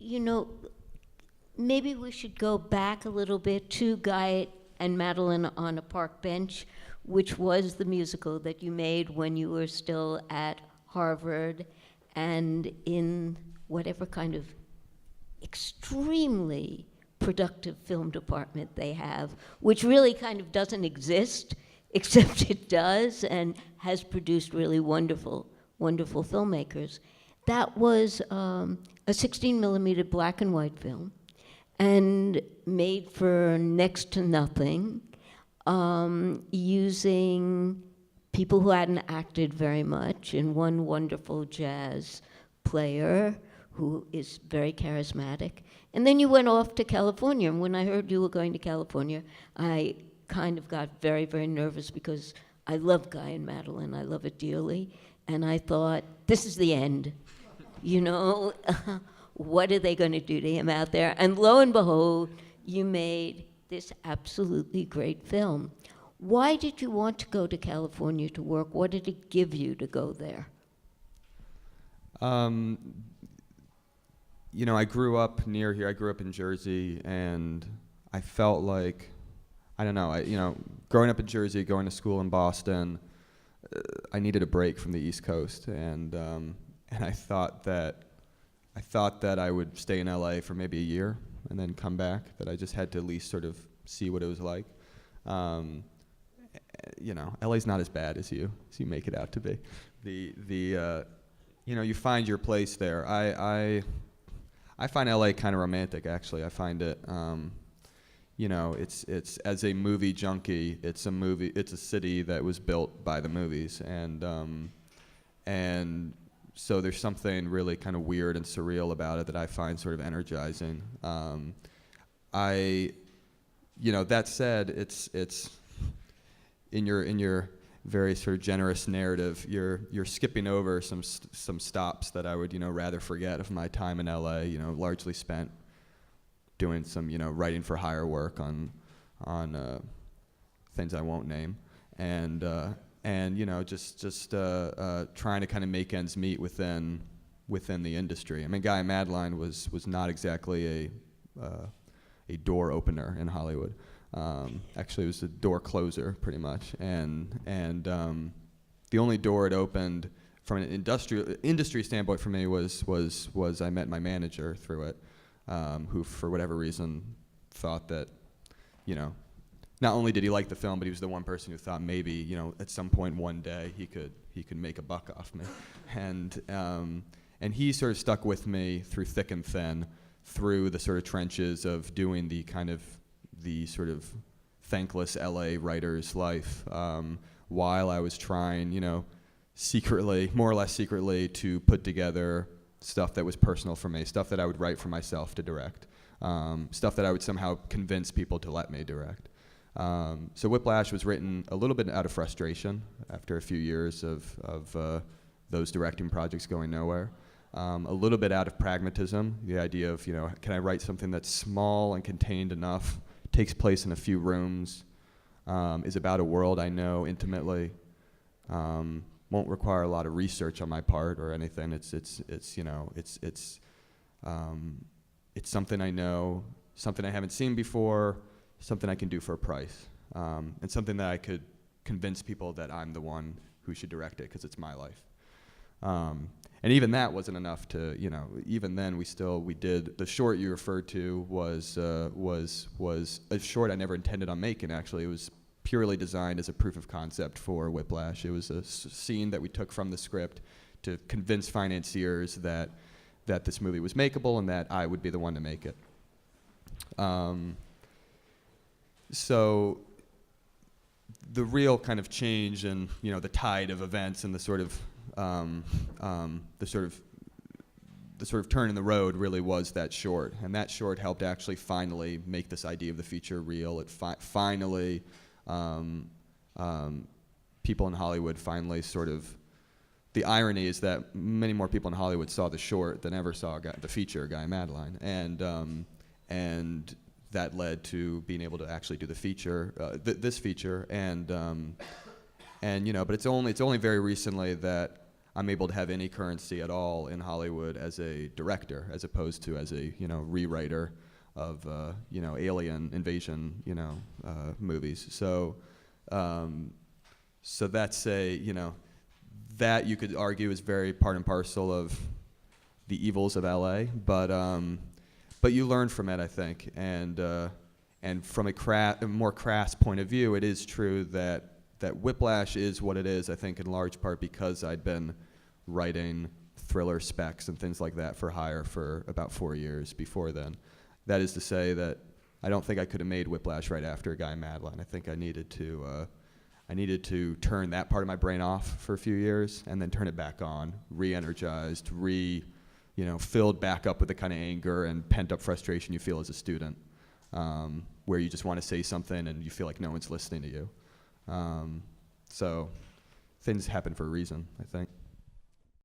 you know, maybe we should go back a little bit to Guy and Madeline on a Park Bench, which was the musical that you made when you were still at Harvard and in whatever kind of extremely productive film department they have, which really kind of doesn't exist, except it does and has produced really wonderful, wonderful filmmakers. That was a 16 millimeter black and white film and made for next to nothing, using people who hadn't acted very much, and one wonderful jazz player who is very charismatic. And then you went off to California, and when I heard you were going to California, I kind of got very, very nervous because I love Guy and Madeline, I love it dearly, and I thought, this is the end, you know? What are they going to do to him out there? And lo and behold, you made this absolutely great film. Why did you want to go to California to work? What did it give you to go there? You know, I grew up near here. I grew up in Jersey, and I felt like, I don't know, you know, growing up in Jersey, going to school in Boston, I needed a break from the East Coast, and I thought that I would stay in LA for maybe a year and then come back, that I just had to at least sort of see what it was like. You know, LA's not as bad as you make it out to be. You know, you find your place there. I find LA kind of romantic, actually. I find it, you know, it's as a movie junkie, it's a city that was built by the movies, and so there's something really kind of weird and surreal about it that I find sort of energizing. You know, that said, it's in your very sort of generous narrative, you're skipping over some stops that I would, you know, rather forget of my time in LA. You know, largely spent doing some, you know, writing for hire work on things I won't name, and you know, just trying to kind of make ends meet within the industry. I mean, Guy and Madeline was not exactly a door opener in Hollywood. Actually, it was a door closer, pretty much. And the only door it opened from an industry standpoint for me was I met my manager through it, who for whatever reason thought that, you know, not only did he like the film, but he was the one person who thought maybe, you know, at some point one day he could make a buck off me, and he sort of stuck with me through thick and thin, through the sort of trenches of doing the sort of thankless LA writer's life, while I was trying, you know, more or less secretly, to put together stuff that was personal for me, stuff that I would write for myself to direct, stuff that I would somehow convince people to let me direct. So Whiplash was written a little bit out of frustration after a few years of those directing projects going nowhere. A little bit out of pragmatism, the idea of, you know, can I write something that's small and contained enough, takes place in a few rooms, is about a world I know intimately, won't require a lot of research on my part or anything. It's you know, it's something I know, something I haven't seen before, something I can do for a price, and something that I could convince people that I'm the one who should direct it because it's my life. And even that wasn't enough to, you know, even then we did, the short you referred to was a short I never intended on making, actually. It was purely designed as a proof of concept for Whiplash. It was a scene that we took from the script to convince financiers that this movie was makeable and that I would be the one to make it. So the real kind of change in, you know, the tide of events and the sort of turn in the road really was that short, and that short helped actually finally make this idea of the feature real. It finally, people in Hollywood finally sort of, the irony is that many more people in Hollywood saw the short than ever saw the feature, Guy and Madeline, and that led to being able to actually do the feature, this feature, and you know, but it's only very recently that I'm able to have any currency at all in Hollywood as a director, as opposed to as a rewriter of alien invasion movies. So so that's that you could argue is very part and parcel of the evils of LA, but you learn from it, I think, and from a more crass point of view, it is true that Whiplash is what it is, I think, in large part because I'd been writing thriller specs and things like that for hire for about 4 years before then. That is to say that I don't think I could have made Whiplash right after Guy Madeline. I think I needed to turn that part of my brain off for a few years and then turn it back on, re-energized, filled back up with the kind of anger and pent-up frustration you feel as a student, where you just want to say something and you feel like no one's listening to you. So things happen for a reason, I think.